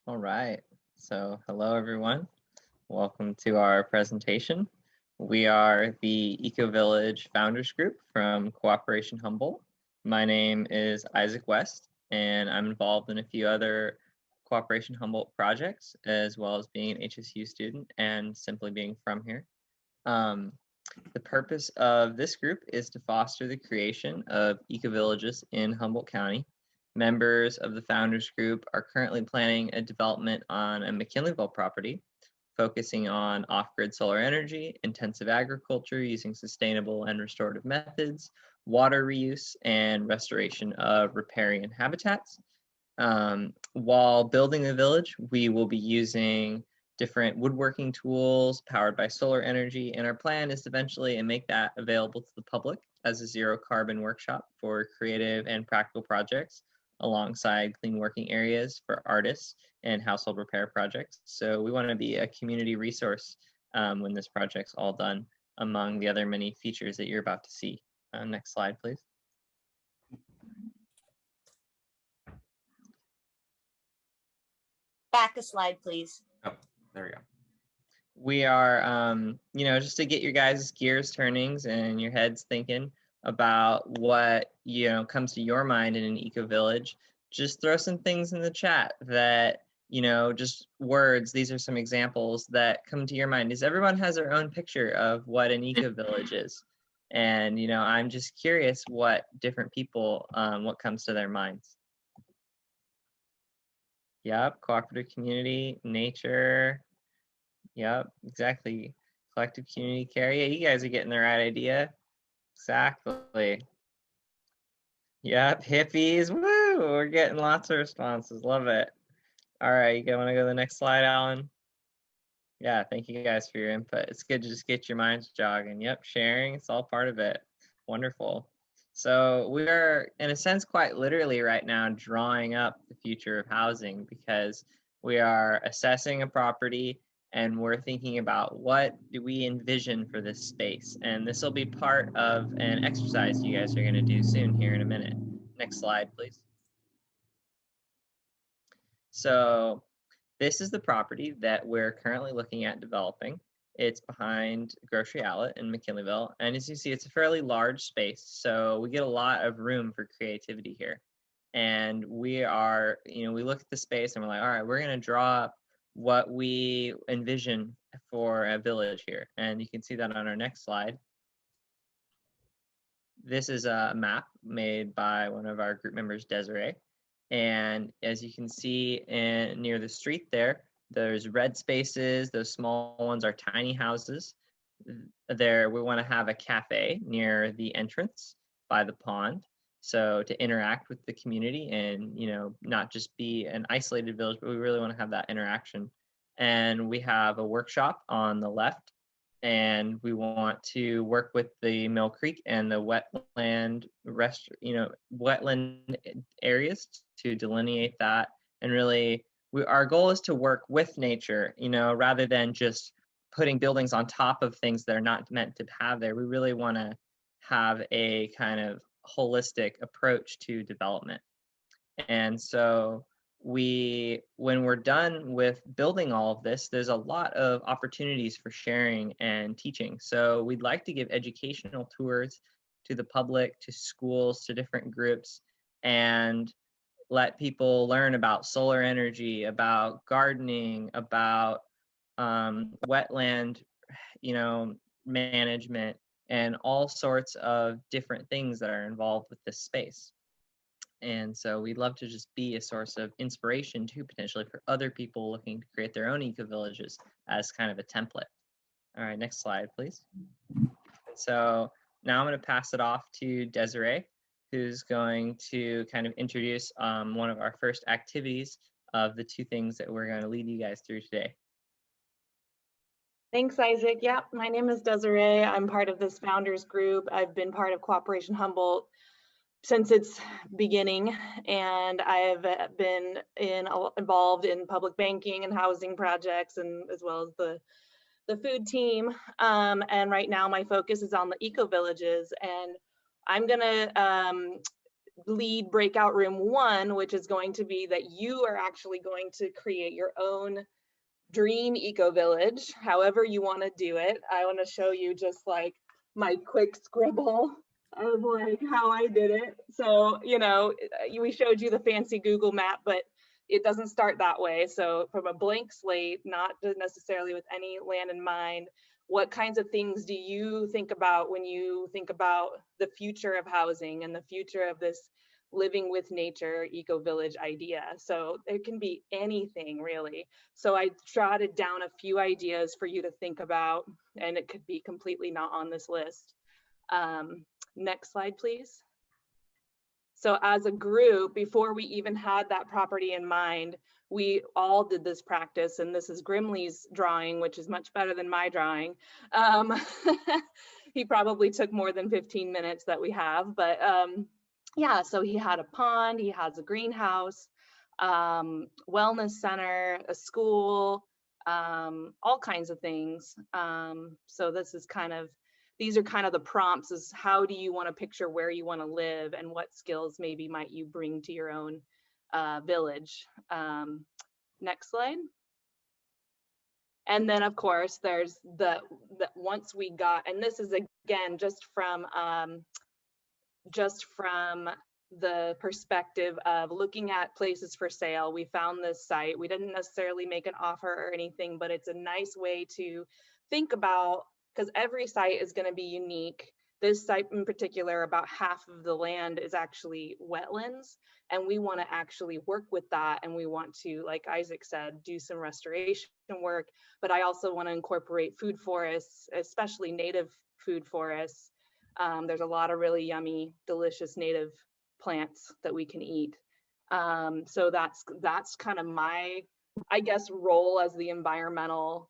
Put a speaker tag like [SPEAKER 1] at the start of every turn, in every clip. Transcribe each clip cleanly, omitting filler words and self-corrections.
[SPEAKER 1] All right, so hello everyone. Welcome to our presentation. We are the EcoVillage Founders Group from Cooperation Humboldt. My name is Isaac West, and I'm involved in a few other Cooperation Humboldt projects, as well as being an HSU student and simply being from here. The purpose of this group is to foster the creation of ecovillages in Humboldt County. Members of the Founders Group are currently planning a development on a McKinleyville property, focusing on off-grid solar energy, intensive agriculture using sustainable and restorative methods, water reuse, and restoration of riparian habitats. While building the village, we will be using different woodworking tools powered by solar energy, and our plan is to eventually make that available to the public as a zero carbon workshop for creative and practical projects, alongside clean working areas for artists and household repair projects. So we want to be a community resource when this project's all done, among the other many features that you're about to see. Next slide, please.
[SPEAKER 2] Back a slide, please.
[SPEAKER 1] Oh, there we go. We are, just to get your guys' gears turnings and your heads thinking about what, comes to your mind in an eco-village, just throw some things in the chat that, just words. These are some examples that come to your mind. Everyone has their own picture of what an eco-village is. And, I'm just curious what different people, what comes to their minds. Yep, cooperative community, nature. Yep, exactly. Collective community care. Yeah, you guys are getting the right idea. Exactly. Yep, hippies. Woo! We're getting lots of responses. Love it. All right, you want to go to the next slide, Alan? Yeah, thank you guys for your input. It's good to just get your minds jogging. Yep, sharing, it's all part of it. Wonderful. So we are, in a sense, quite literally right now drawing up the future of housing, because we are assessing a property and we're thinking about what do we envision for this space. And this will be part of an exercise you guys are going to do soon here in a minute. Next slide, please. So this is the property that we're currently looking at developing. It's behind Grocery Outlet in McKinleyville. And as you see, it's a fairly large space. So we get a lot of room for creativity here. And we are, we look at the space and we're like, all right, we're going to draw up what we envision for a village here. And you can see that on our next slide. This is a map made by one of our group members, Desiree. And as you can see near the street there's red spaces. Those small ones are tiny houses. There, we want to have a cafe near the entrance by the pond. So to interact with the community and, not just be an isolated village, but we really want to have that interaction. And we have a workshop on the left, and we want to work with the Mill Creek and the wetland wetland areas to delineate that. And really, our goal is to work with nature, rather than just putting buildings on top of things that are not meant to have there. We really want to have a kind of holistic approach to development. And so when we're done with building all of this, there's a lot of opportunities for sharing and teaching. So we'd like to give educational tours to the public, to schools, to different groups, and let people learn about solar energy, about gardening, about wetland, management, and all sorts of different things that are involved with this space. And so we'd love to just be a source of inspiration too, potentially for other people looking to create their own eco-villages as kind of a template. All right, next slide, please. So now I'm going to pass it off to Desiree, who's going to kind of introduce one of our first activities of the two things that we're going to lead you guys through today.
[SPEAKER 3] Thanks, Isaac. Yeah, my name is Desiree. I'm part of this founders group. I've been part of Cooperation Humboldt since its beginning, and I've been involved in public banking and housing projects, and as well as the food team. And right now my focus is on the eco villages, and I'm gonna lead breakout room 1, which is going to be that you are actually going to create your own dream eco-village, however you want to do it. I want to show you just like my quick scribble of like how I did it. So, you know, we showed you the fancy Google map, but it doesn't start that way. So from a blank slate, not necessarily with any land in mind, what kinds of things do you think about when you think about the future of housing and the future of this living with nature eco-village idea? So it can be anything really. So I jotted down a few ideas for you to think about, and it could be completely not on this list. Next slide, please. So as a group, before we even had that property in mind, we all did this practice, and this is Grimley's drawing, which is much better than my drawing. He probably took more than 15 minutes that we have, but yeah, so he had a pond, he has a greenhouse, wellness center, a school, all kinds of things. So this is kind of, these are kind of the prompts, is how do you want to picture where you want to live and what skills maybe might you bring to your own village. Next slide. And then of course there's the once we got, and this is again just from the perspective of looking at places for sale. We found this site. We didn't necessarily make an offer or anything, but it's a nice way to think about, because every site is going to be unique. This site in particular, about half of the land is actually wetlands, and we want to actually work with that, and we want to, like Isaac said, do some restoration work, but I also want to incorporate food forests, especially native food forests. There's a lot of really yummy, delicious native plants that we can eat. So that's kind of my, I guess, role as the environmental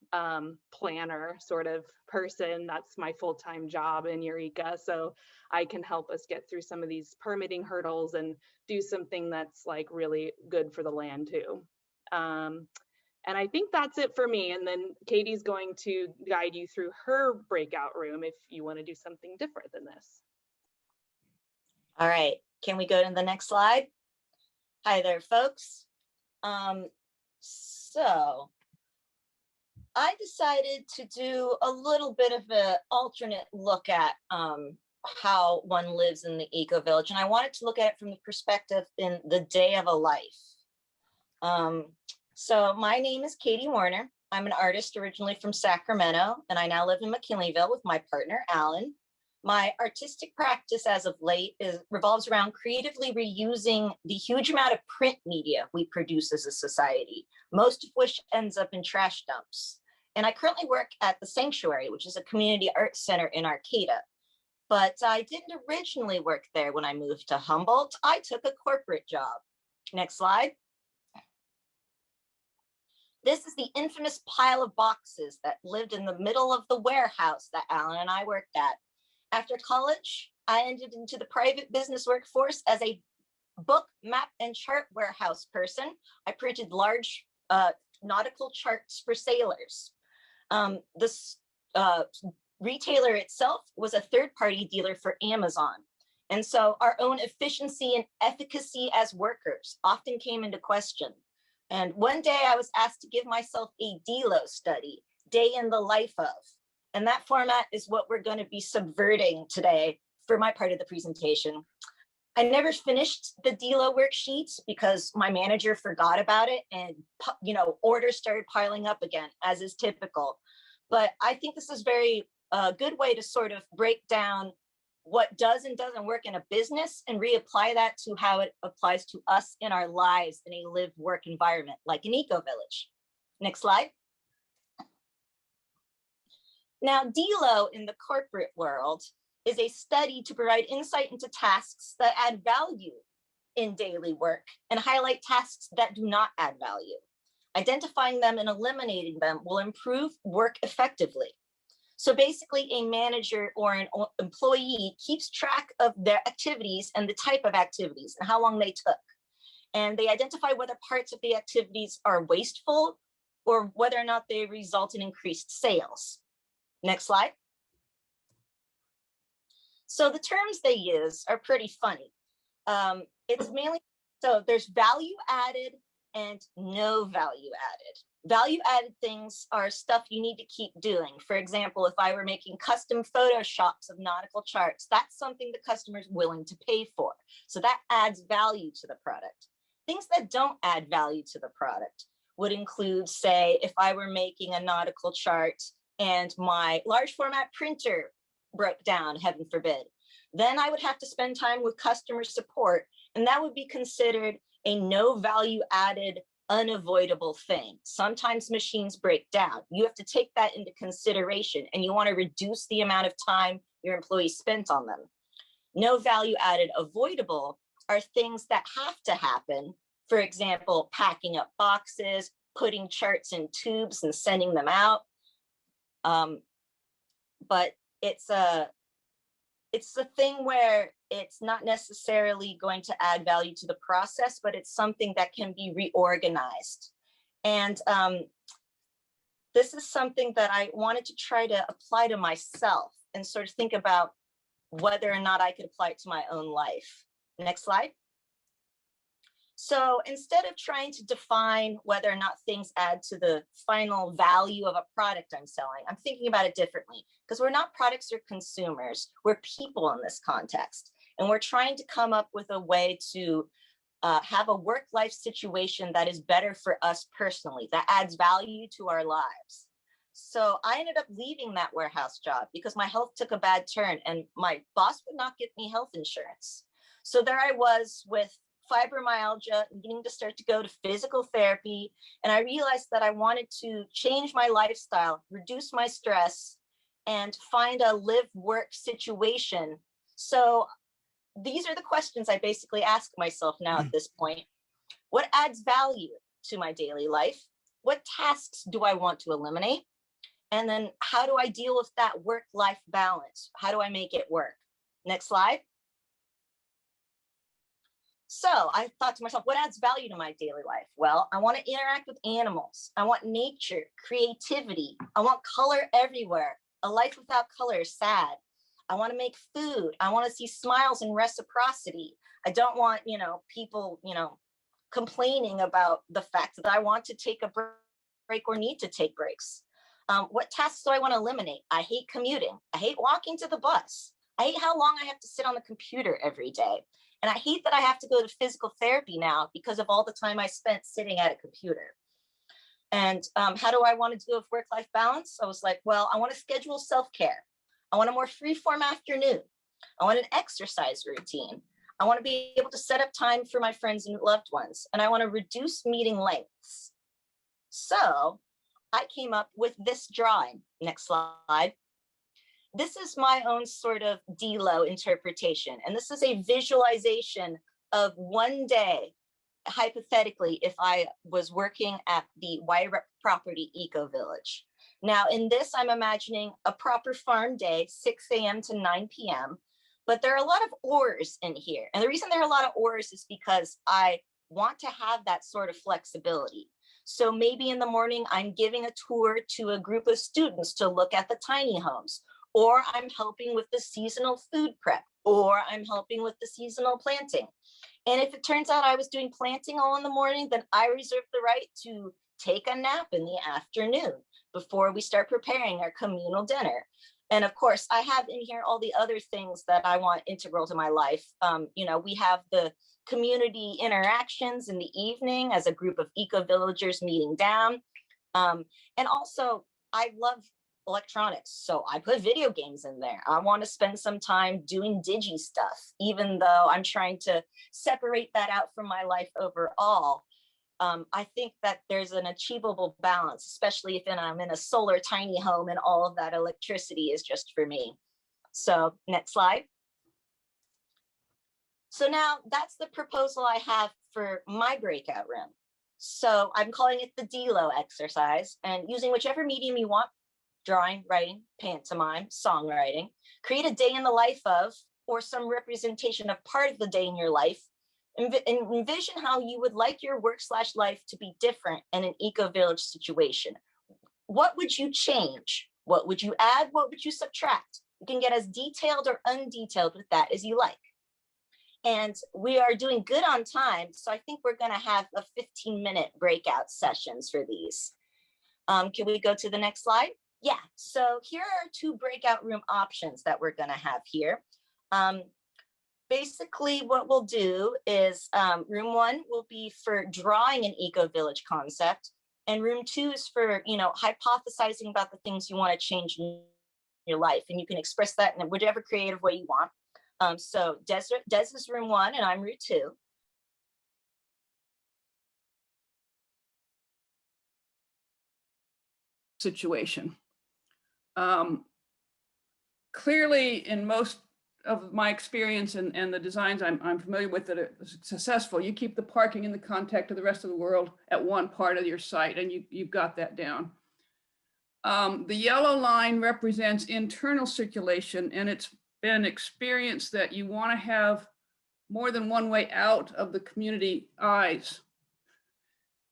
[SPEAKER 3] planner sort of person. That's my full-time job in Eureka. So I can help us get through some of these permitting hurdles and do something that's like really good for the land too. And I think that's it for me. And then Katie's going to guide you through her breakout room if you want to do something different than this.
[SPEAKER 2] All right, can we go to the next slide? Hi there, folks. So I decided to do a little bit of an alternate look at how one lives in the eco-village. And I wanted to look at it from the perspective in the day of a life. So my name is Katie Warner. I'm an artist originally from Sacramento, and I now live in McKinleyville with my partner, Alan. My artistic practice as of late revolves around creatively reusing the huge amount of print media we produce as a society, most of which ends up in trash dumps. And I currently work at the Sanctuary, which is a community arts center in Arcata. But I didn't originally work there when I moved to Humboldt. I took a corporate job. Next slide. This is the infamous pile of boxes that lived in the middle of the warehouse that Alan and I worked at. After college, I entered into the private business workforce as a book, map, and chart warehouse person. I printed large nautical charts for sailors. This retailer itself was a third-party dealer for Amazon. And so our own efficiency and efficacy as workers often came into question. And one day I was asked to give myself a DELO study, day in the life of. And that format is what we're going to be subverting today for my part of the presentation. I never finished the DELO worksheet because my manager forgot about it, and orders started piling up again, as is typical. But I think this is very good way to sort of break down what does and doesn't work in a business and reapply that to how it applies to us in our lives in a lived work environment, like an eco-village. Next slide. Now, DELO in the corporate world is a study to provide insight into tasks that add value in daily work and highlight tasks that do not add value. Identifying them and eliminating them will improve work effectively. So basically, a manager or an employee keeps track of their activities and the type of activities and how long they took. And they identify whether parts of the activities are wasteful or whether or not they result in increased sales. Next slide. So the terms they use are pretty funny. It's mainly, so there's value added and no value added. Value added things are stuff you need to keep doing. For example, if I were making custom photoshops of nautical charts, that's something the customer is willing to pay for. So that adds value to the product. Things that don't add value to the product would include, say, if I were making a nautical chart and my large format printer broke down, heaven forbid, then I would have to spend time with customer support, and that would be considered a no value added, unavoidable thing. Sometimes machines break down. You have to take that into consideration, and you want to reduce the amount of time your employees spent on them. No value added, avoidable are things that have to happen. For example, packing up boxes, putting charts in tubes and sending them out. But it's a thing where it's not necessarily going to add value to the process, but it's something that can be reorganized. And this is something that I wanted to try to apply to myself and sort of think about whether or not I could apply it to my own life. Next slide. So instead of trying to define whether or not things add to the final value of a product I'm selling, I'm thinking about it differently, because we're not products or consumers, we're people in this context. And we're trying to come up with a way to have a work-life situation that is better for us personally, that adds value to our lives. So I ended up leaving that warehouse job because my health took a bad turn and my boss would not give me health insurance. So there I was with fibromyalgia, needing to start to go to physical therapy. And I realized that I wanted to change my lifestyle, reduce my stress, and find a live-work situation. So these are the questions I basically ask myself now at this point. What adds value to my daily life? What tasks do I want to eliminate? And then how do I deal with that work-life balance? How do I make it work? Next slide. So I thought to myself, what adds value to my daily life? Well, I want to interact with animals. I want nature, creativity. I want color everywhere. A life without color is sad. I want to make food. I want to see smiles and reciprocity. I don't want, people, complaining about the fact that I want to take a break or need to take breaks. What tasks do I want to eliminate? I hate commuting. I hate walking to the bus. I hate how long I have to sit on the computer every day. And I hate that I have to go to physical therapy now because of all the time I spent sitting at a computer. And how do I want to deal with work-life balance? I was like, well, I want to schedule self-care. I want a more free-form afternoon. I want an exercise routine. I want to be able to set up time for my friends and loved ones. And I want to reduce meeting lengths. So I came up with this drawing. Next slide. This is my own sort of DELO interpretation. And this is a visualization of one day, hypothetically, if I was working at the Wire Property EcoVillage. Now, in this, I'm imagining a proper farm day, 6 a.m. to 9 p.m. But there are a lot of ors in here. And the reason there are a lot of ors is because I want to have that sort of flexibility. So maybe in the morning, I'm giving a tour to a group of students to look at the tiny homes, or I'm helping with the seasonal food prep, or I'm helping with the seasonal planting. And if it turns out I was doing planting all in the morning, then I reserve the right to take a nap in the afternoon before we start preparing our communal dinner. And of course, I have in here all the other things that I want integral to my life. We have the community interactions in the evening as a group of eco-villagers meeting down. And also, I love electronics, so I put video games in there. I want to spend some time doing digi stuff, even though I'm trying to separate that out from my life overall. I think that there's an achievable balance, especially if I'm in a solar tiny home and all of that electricity is just for me. So next slide. So now that's the proposal I have for my breakout room. So I'm calling it the DELO exercise, and using whichever medium you want, drawing, writing, pantomime, songwriting, create a day in the life of, or some representation of part of the day in your life, and envision how you would like your work/life to be different in an eco-village situation. What would you change? What would you add? What would you subtract? You can get as detailed or undetailed with that as you like. And we are doing good on time. So I think we're going to have a 15-minute breakout sessions for these. Can we go to the next slide? Yeah, so here are 2 breakout room options that we're going to have here. Basically, what we'll do is room 1 will be for drawing an eco-village concept, and room 2 is for, you know, hypothesizing about the things you want to change in your life, and you can express that in whatever creative way you want. So Des is room 1 and I'm room 2.
[SPEAKER 4] Situation. Clearly, in most of my experience and the designs I'm familiar with that are successful, you keep the parking in the context of the rest of the world at one part of your site, and you've got that down. The yellow line represents internal circulation, and it's been experienced that you want to have more than one way out of the community eyes.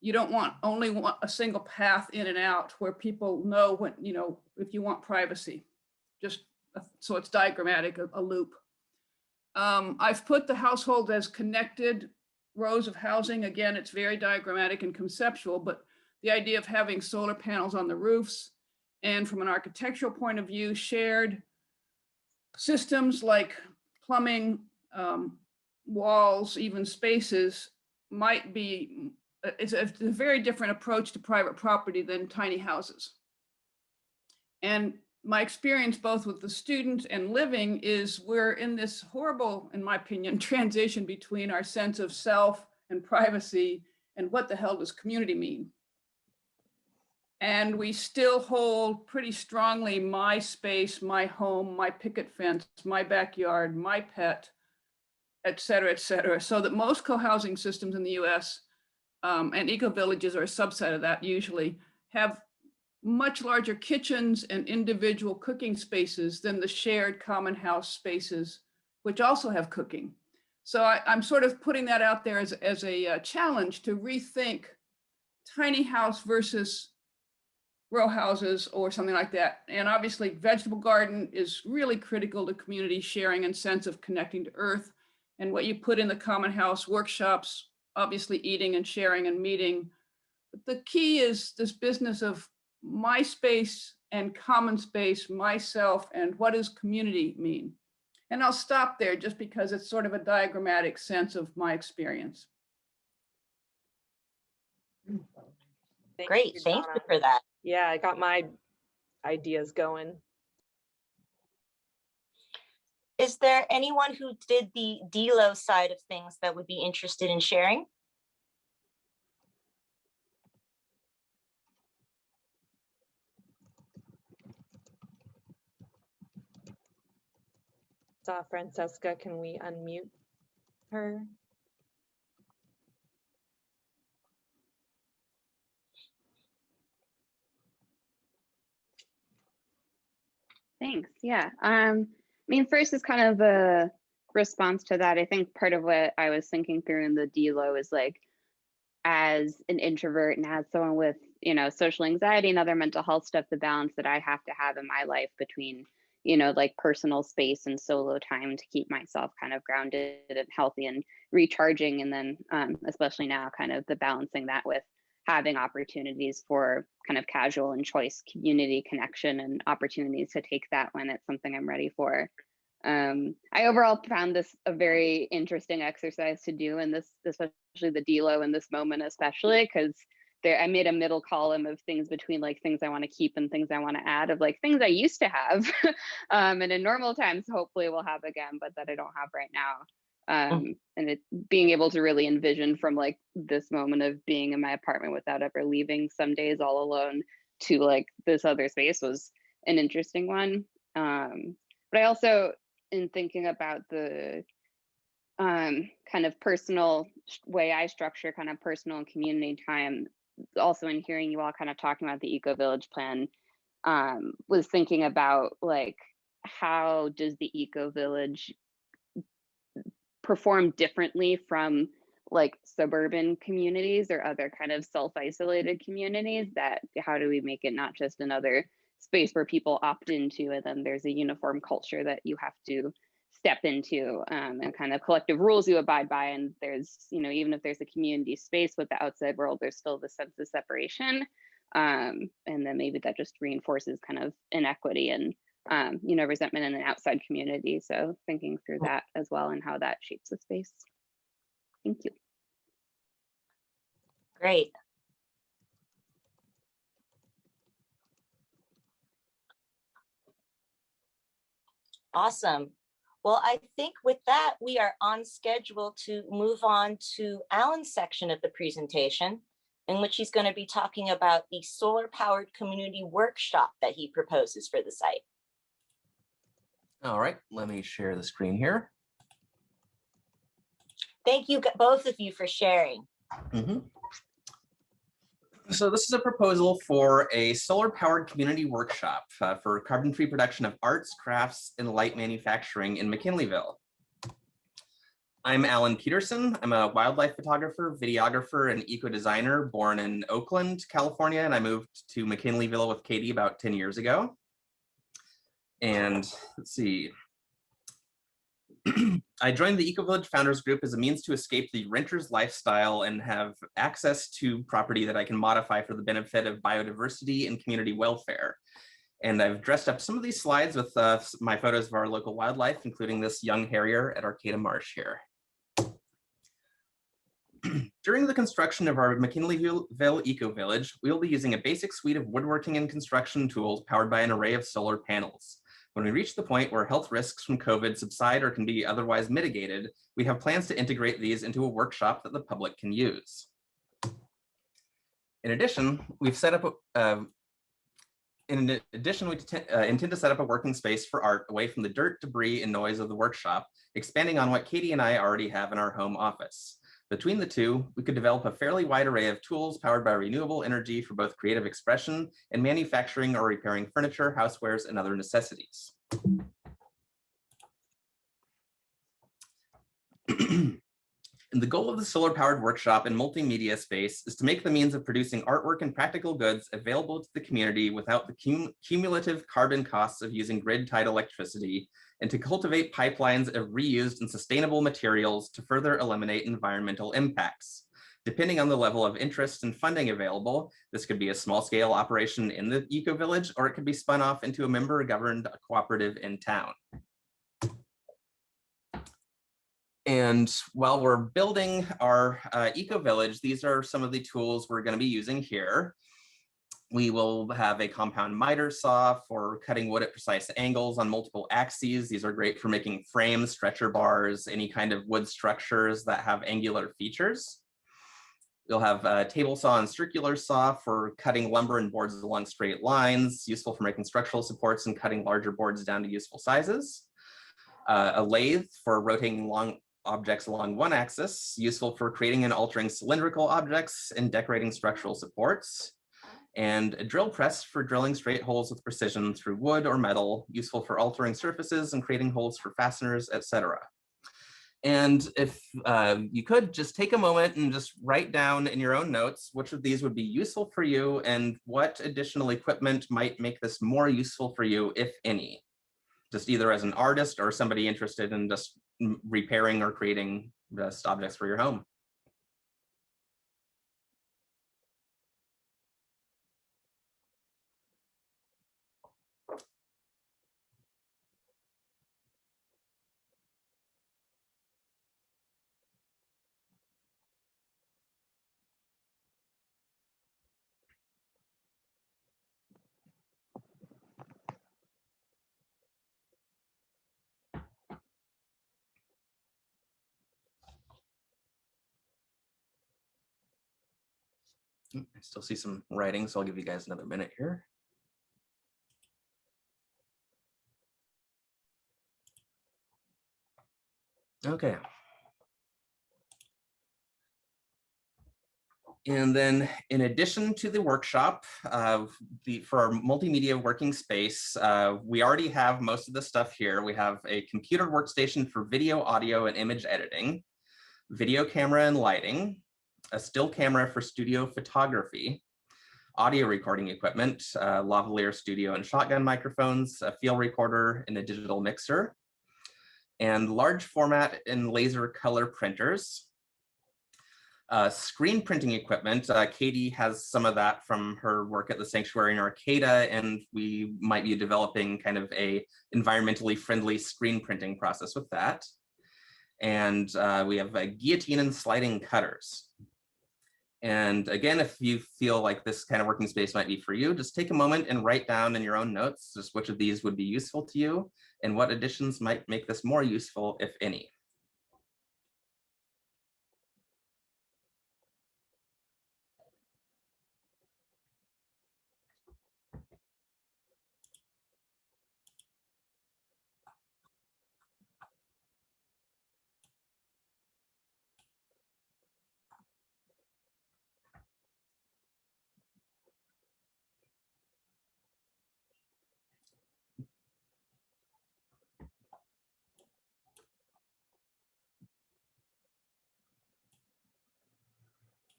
[SPEAKER 4] You don't want only a single path in and out where people know when, you know, if you want privacy, just so it's diagrammatic, a loop. I've put the household as connected rows of housing. Again, it's very diagrammatic and conceptual, but the idea of having solar panels on the roofs, and from an architectural point of view, shared systems like plumbing, walls, even spaces might be, it's a very different approach to private property than tiny houses. And my experience both with the students and living is we're in this horrible, in my opinion, transition between our sense of self and privacy and what the hell does community mean? And we still hold pretty strongly my space, my home, my picket fence, my backyard, my pet, et cetera, so that most co-housing systems in the US and eco-villages are a subset of that usually, have much larger kitchens and individual cooking spaces than the shared common house spaces, which also have cooking. So I'm sort of putting that out there as a challenge to rethink tiny house versus row houses or something like that. And obviously vegetable garden is really critical to community sharing and sense of connecting to earth. And what you put in the common house workshops, obviously eating and sharing and meeting. But the key is this business of my space and common space, myself, and what does community mean? And I'll stop there just because it's sort of a diagrammatic sense of my experience.
[SPEAKER 2] Great, thank you for that.
[SPEAKER 3] Yeah, I got my ideas going.
[SPEAKER 2] Is there anyone who did the DELO side of things that would be interested in sharing?
[SPEAKER 3] Francesca, can we unmute her?
[SPEAKER 5] Thanks. Yeah. I mean, first is kind of a response to that. I think part of what I was thinking through in the DELO is like, as an introvert and as someone with, you know, social anxiety and other mental health stuff, the balance that I have to have in my life between, you know, like personal space and solo time to keep myself kind of grounded and healthy and recharging. And then especially now kind of the balancing that with having opportunities for kind of casual and choice community connection and opportunities to take that when it's something I'm ready for. I overall found this a very interesting exercise to do, and this, especially the DELO in this moment, especially because I made a middle column of things between like things I want to keep and things I want to add of like things I used to have, and in normal times hopefully we'll have again, but that I don't have right now. And it being able to really envision from like this moment of being in my apartment without ever leaving some days all alone to like this other space was an interesting one. But I also, in thinking about the kind of personal way I structure kind of personal and community time, also in hearing you all kind of talking about the EcoVillage plan, was thinking about like, how does the EcoVillage perform differently from like suburban communities or other kind of self-isolated communities? That how do we make it not just another space where people opt into and then there's a uniform culture that you have to step into, and kind of collective rules you abide by. And there's, you know, even if there's a community space with the outside world, there's still the sense of separation. And then maybe that just reinforces kind of inequity and, you know, resentment in an outside community. So thinking through that as well and how that shapes the space. Thank you.
[SPEAKER 2] Great. Awesome. Well, I think with that, we are on schedule to move on to Alan's section of the presentation, in which he's going to be talking about the solar-powered community workshop that he proposes for the site.
[SPEAKER 6] All right, let me share the screen here.
[SPEAKER 2] Thank you, both of you, for sharing.
[SPEAKER 6] So this is a proposal for a solar-powered community workshop for carbon-free production of arts, crafts, and light manufacturing in McKinleyville. I'm Alan Peterson. I'm a wildlife photographer, videographer, and eco-designer born in Oakland, California, and I moved to McKinleyville with Katie about 10 years ago. And let's see. I joined the EcoVillage Founders Group as a means to escape the renter's lifestyle and have access to property that I can modify for the benefit of biodiversity and community welfare. And I've dressed up some of these slides with my photos of our local wildlife, including this young harrier at Arcata Marsh here. During the construction of our McKinleyville EcoVillage, we will be using a basic suite of woodworking and construction tools powered by an array of solar panels. When we reach the point where health risks from COVID subside or can be otherwise mitigated, we have plans to integrate these into a workshop that the public can use. In addition, we've set up we intend to set up a working space for art away from the dirt, debris, and noise of the workshop, expanding on what Katie and I already have in our home office. Between the two, we could develop a fairly wide array of tools powered by renewable energy for both creative expression and manufacturing or repairing furniture, housewares, and other necessities. And the goal of the solar-powered workshop and multimedia space is to make the means of producing artwork and practical goods available to the community without the cumulative carbon costs of using grid-tied electricity, and to cultivate pipelines of reused and sustainable materials to further eliminate environmental impacts. Depending on the level of interest and funding available, this could be a small-scale operation in the EcoVillage, or it could be spun off into a member-governed cooperative in town. And while we're building our EcoVillage, these are some of the tools we're going to be using here. We will have a compound miter saw for cutting wood at precise angles on multiple axes. These are great for making frames, stretcher bars, any kind of wood structures that have angular features. We'll have a table saw and circular saw for cutting lumber and boards along straight lines, useful for making structural supports and cutting larger boards down to useful sizes. A lathe for rotating long objects along one axis, useful for creating and altering cylindrical objects and decorating structural supports. And a drill press for drilling straight holes with precision through wood or metal, useful for altering surfaces and creating holes for fasteners, etc. And if you could just take a moment and just write down in your own notes which of these would be useful for you and what additional equipment might make this more useful for you, if any. Just either as an artist or somebody interested in just repairing or creating just objects for your home. I still see some writing, so I'll give you guys another minute here. Okay. And then in addition to the workshop, for our multimedia working space, we already have most of the stuff here. We have a computer workstation for video, audio, and image editing, video camera and lighting, a still camera for studio photography, audio recording equipment, lavalier studio and shotgun microphones, a field recorder, and a digital mixer. and large format and laser color printers. Screen printing equipment. Katie has some of that from her work at the sanctuary in Arcata, and we might be developing kind of a environmentally friendly screen printing process with that. And we have a guillotine and sliding cutters. And again, if you feel like this kind of working space might be for you, just take a moment and write down in your own notes just which of these would be useful to you and what additions might make this more useful, if any.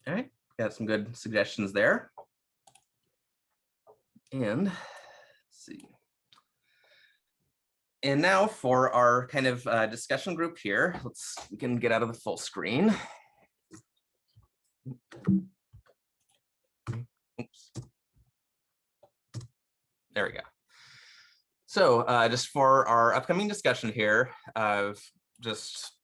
[SPEAKER 6] All right, got some good suggestions there. And let's see. And now for our kind of discussion group here, we can get out of the full screen. Oops. There we go. So just for our upcoming discussion here, just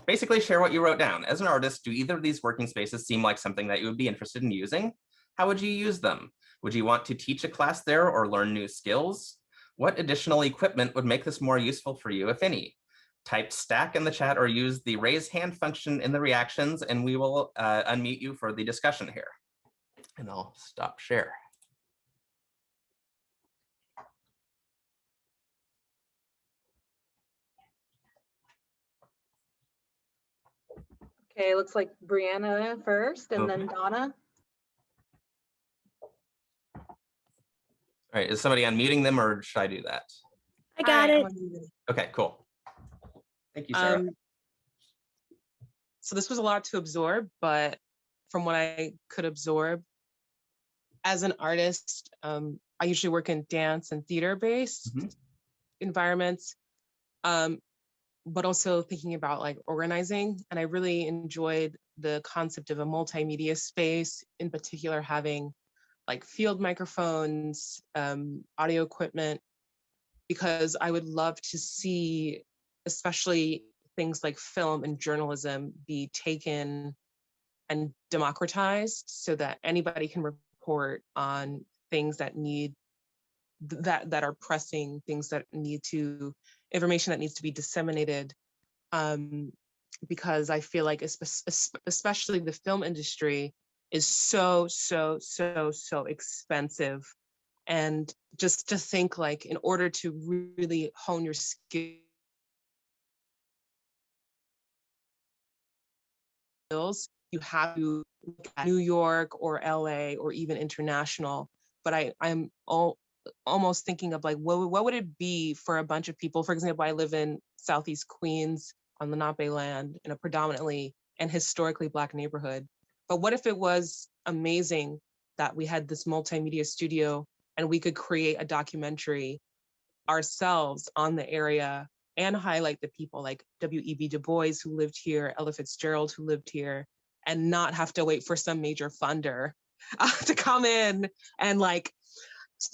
[SPEAKER 6] basically share what you wrote down. As an artist, do either of these working spaces seem like something that you would be interested in using? How would you use them? Would you want to teach a class there or learn new skills? What additional equipment would make this more useful for you, if any? Type stack in the chat or use the raise hand function in the reactions, and we will unmute you for the discussion here. And I'll stop share.
[SPEAKER 3] Okay, looks like Brianna first and then Donna.
[SPEAKER 6] All right, is somebody unmuting them or should I do that?
[SPEAKER 7] I got it.
[SPEAKER 6] Okay, cool. Thank you, Sarah.
[SPEAKER 8] So this was a lot to absorb, but from what I could absorb, as an artist, I usually work in dance and theater-based environments, but also thinking about like organizing. And I really enjoyed the concept of a multimedia space, in particular having like field microphones, audio equipment, because I would love to see, especially things like film and journalism, be taken and democratized so that anybody can report on things that need, that are pressing, things that need to, information that needs to be disseminated. Because I feel like especially the film industry is so expensive. And just to think like, in order to really hone your skills, you have to look at New York or LA or even international. But I'm almost thinking of like, what would it be for a bunch of people? For example, I live in Southeast Queens on Lenape land in a predominantly and historically Black neighborhood. But what if it was amazing that we had this multimedia studio and we could create a documentary ourselves on the area and highlight the people like W.E.B. Du Bois who lived here, Ella Fitzgerald who lived here, and not have to wait for some major funder to come in and like,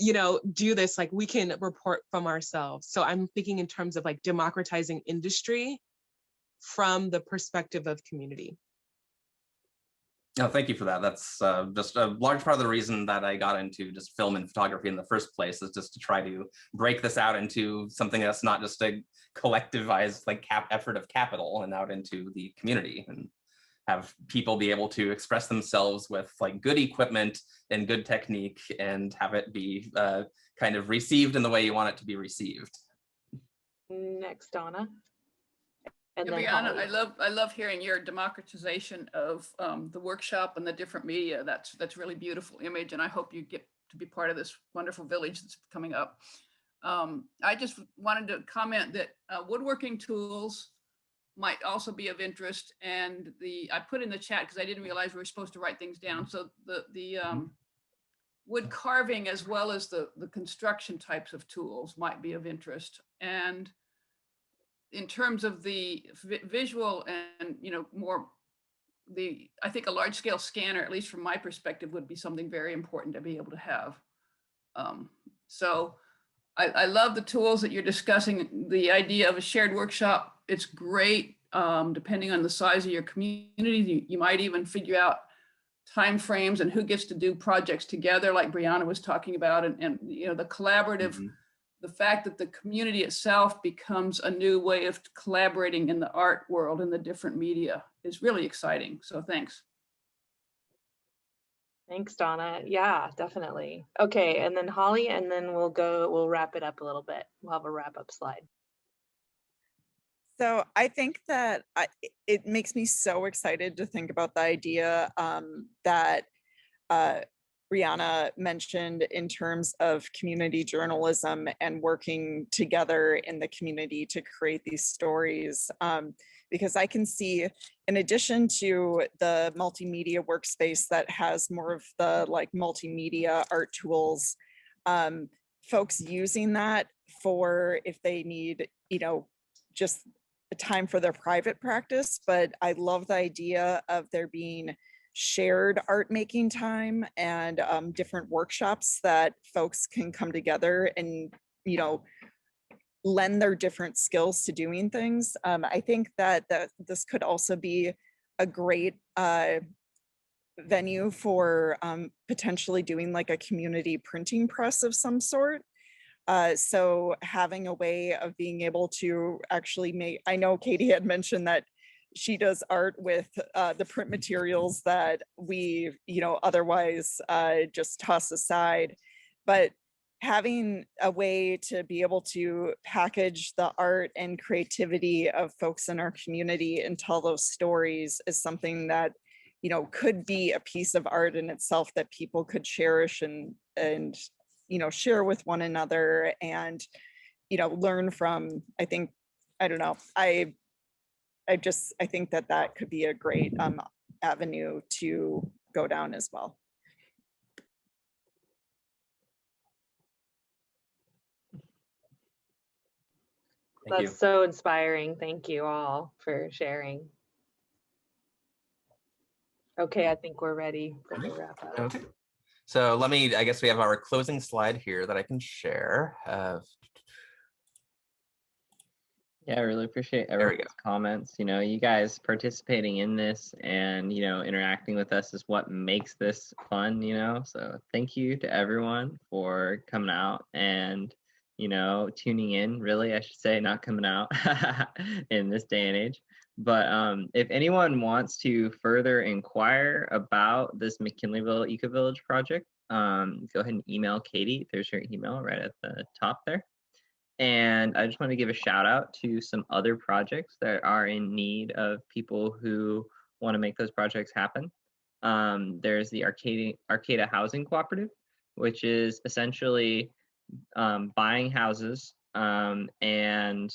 [SPEAKER 8] you know, do this, like we can report from ourselves. So I'm thinking in terms of like democratizing industry from the perspective of community.
[SPEAKER 6] No, thank you for that. That's just a large part of the reason that I got into just film and photography in the first place, is just to try to break this out into something that's not just a collectivized like effort of capital and out into the community, and have people be able to express themselves with like good equipment and good technique and have it be kind of received in the way you want it to be received.
[SPEAKER 3] Next, Donna. And
[SPEAKER 4] Yeah,
[SPEAKER 3] then
[SPEAKER 4] Brianna, I love hearing your democratization of the workshop and the different media. That's really beautiful image, and I hope you get to be part of this wonderful village that's coming up. I just wanted to comment that woodworking tools might also be of interest, and I put in the chat because I didn't realize we were supposed to write things down. So the wood carving as well as the construction types of tools might be of interest. And in terms of the visual and, more I think a large scale scanner, at least from my perspective, would be something very important to be able to have. So I love the tools that you're discussing, the idea of a shared workshop. It's great. Depending on the size of your community, you might even figure out timeframes and who gets to do projects together, like Brianna was talking about, and the collaborative, the fact that the community itself becomes a new way of collaborating in the art world and the different media is really exciting. So thanks.
[SPEAKER 3] Thanks, Donna. Yeah, definitely. Okay, and then Holly, and then we'll wrap it up a little bit. We'll have a wrap up slide.
[SPEAKER 7] So I think that it makes me so excited to think about the idea that Brianna mentioned in terms of community journalism and working together in the community to create these stories. Because I can see, in addition to the multimedia workspace that has more of the like multimedia art tools, folks using that for if they need, just a time for their private practice. But I love the idea of there being shared art making time and different workshops that folks can come together and, lend their different skills to doing things. I think that this could also be a great venue for potentially doing like a community printing press of some sort. So having a way of being able to actually make, I know Katie had mentioned that she does art with the print materials that we, otherwise just toss aside. But having a way to be able to package the art and creativity of folks in our community and tell those stories is something that, could be a piece of art in itself that people could cherish and share with one another and, learn from. I think, I don't know, I think that could be a great avenue to go down as well.
[SPEAKER 3] That's so inspiring. Thank you all for sharing. Okay, I think we're ready for the wrap up.
[SPEAKER 6] Okay. So I guess we have our closing slide here that I can share.
[SPEAKER 1] Yeah, I really appreciate everyone's comments. You guys participating in this and, interacting with us is what makes this fun, So thank you to everyone for coming out and, tuning in, really, I should say, not coming out in this day and age. But if anyone wants to further inquire about this McKinleyville EcoVillage project, go ahead and email Katie. There's her email right at the top there. And I just want to give a shout out to some other projects that are in need of people who want to make those projects happen. There's the Arcata Housing Cooperative, which is essentially buying houses and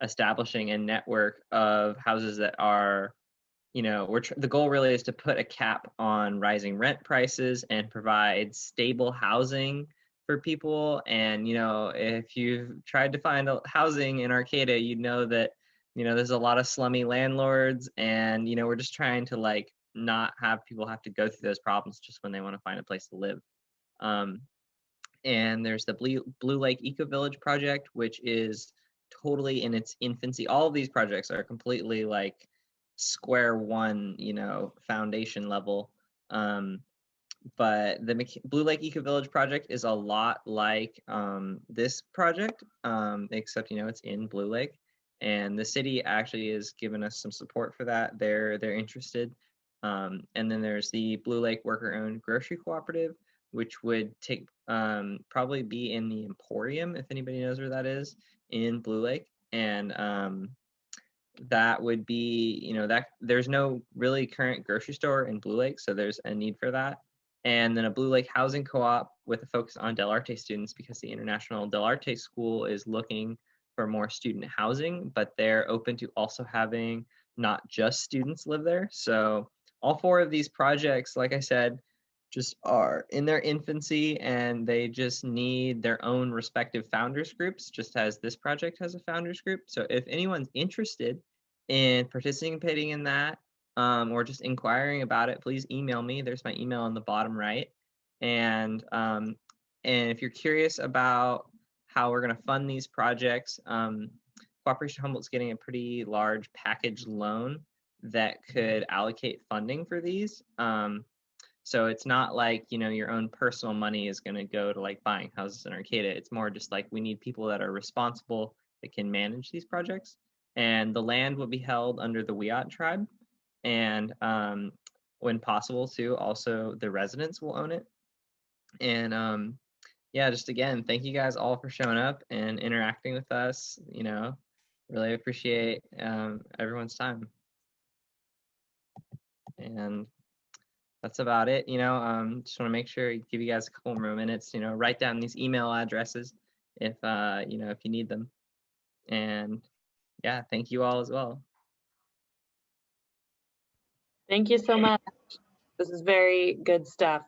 [SPEAKER 1] establishing a network of houses that are, the goal really is to put a cap on rising rent prices and provide stable housing for people. And if you've tried to find housing in Arcata, that there's a lot of slummy landlords, and we're just trying to not have people have to go through those problems just when they want to find a place to live. And there's the Blue Lake EcoVillage project, which is totally in its infancy. All of these projects are completely square one, foundation level. But the Blue Lake EcoVillage project is a lot like this project, except it's in Blue Lake, and the city actually has given us some support for that. They're interested, and then there's the Blue Lake worker-owned grocery cooperative, which would probably be in the Emporium, if anybody knows where that is, in Blue Lake, and that would be that there's no really current grocery store in Blue Lake, so there's a need for that. And then a Blue Lake housing co-op with a focus on Del Arte students, because the International Del Arte School is looking for more student housing, but they're open to also having not just students live there. So all four of these projects, like I said, just are in their infancy and they just need their own respective founders groups, just as this project has a founders group. So if anyone's interested in participating in that, or just inquiring about it, please email me. There's my email on the bottom right. And if you're curious about how we're going to fund these projects, Cooperation Humboldt's getting a pretty large package loan that could allocate funding for these. So it's not like, you know, your own personal money is going to go to like buying houses in Arcata. It's more just like we need people that are responsible that can manage these projects. And the land will be held under the Wiyot tribe. And when possible too, also the residents will own it. And yeah, just again, thank you guys all for showing up and interacting with us. You know, really appreciate everyone's time. And that's about it. You know, just want to make sure give you guys a couple more minutes, you know, write down these email addresses if you know, if you need them. And yeah, thank you all as well.
[SPEAKER 3] Thank you so much. This is very good stuff.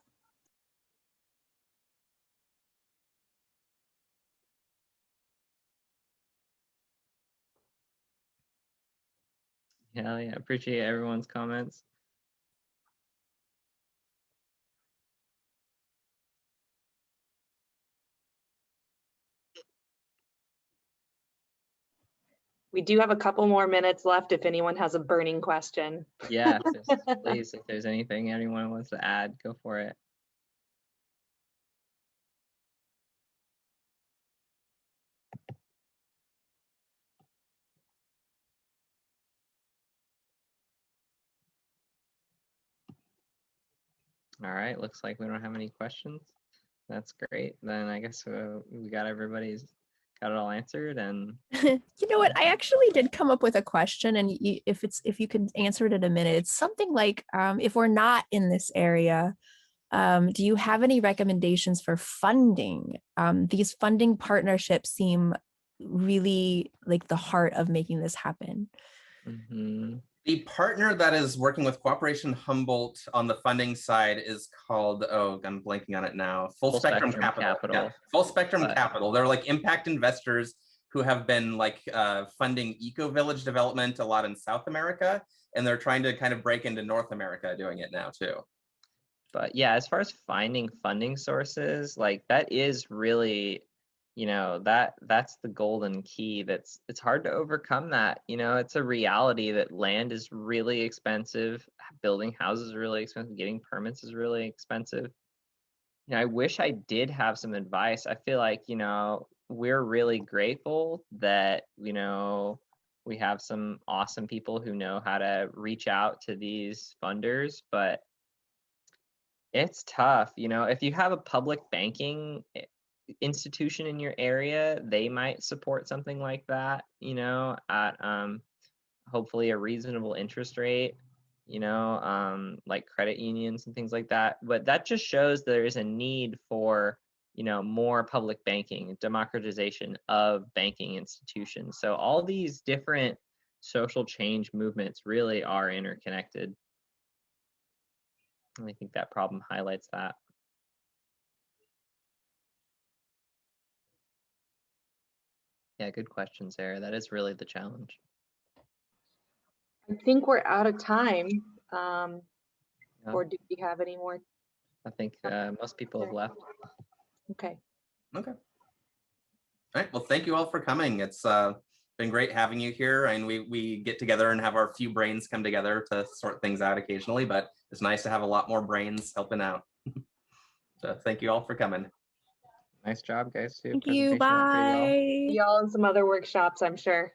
[SPEAKER 1] Yeah, appreciate everyone's comments.
[SPEAKER 3] We do have a couple more minutes left if anyone has a burning question.
[SPEAKER 1] Yeah, please, if there's anything anyone wants to add, go for it. All right, looks like we don't have any questions. That's great. Then I guess we got got it all answered. And
[SPEAKER 9] you know what? I actually did come up with a question, and if you could answer it in a minute, it's something like, if we're not in this area, do you have any recommendations for funding? These funding partnerships seem really like the heart of making this happen.
[SPEAKER 1] mm-hmm.
[SPEAKER 6] The partner that is working with Cooperation Humboldt on the funding side is called, oh, I'm blanking on it now, Full Spectrum Capital. Yeah, Full Spectrum Capital. They're like impact investors who have been like funding EcoVillage development a lot in South America, and they're trying to kind of break into North America doing it now too.
[SPEAKER 1] But yeah, as far as finding funding sources, like that is really, you know, that's the golden key. It's hard to overcome that. You know, it's a reality that land is really expensive, building houses is really expensive, getting permits is really expensive. You know, I wish I did have some advice. I feel like, you know, we're really grateful that, you know, we have some awesome people who know how to reach out to these funders, but it's tough. You know, if you have a public banking institution in your area, they might support something like that, you know, at hopefully a reasonable interest rate, you know, like credit unions and things like that. But that just shows there is a need for, you know, more public banking, democratization of banking institutions. So all these different social change movements really are interconnected. And I think that problem highlights that. Yeah, good question, Sarah. That is really the challenge.
[SPEAKER 3] I think we're out of time.
[SPEAKER 1] Yeah.
[SPEAKER 3] Or do we have any more?
[SPEAKER 1] I think most people have left.
[SPEAKER 3] Okay.
[SPEAKER 6] Okay. All right. Well, thank you all for coming. It's been great having you here, and we get together and have our few brains come together to sort things out occasionally, but it's nice to have a lot more brains helping out. So thank you all for coming.
[SPEAKER 1] Nice job, guys, too.
[SPEAKER 9] Thank you.
[SPEAKER 1] Presentation went pretty well.
[SPEAKER 9] Bye.
[SPEAKER 3] See y'all in some other workshops, I'm sure.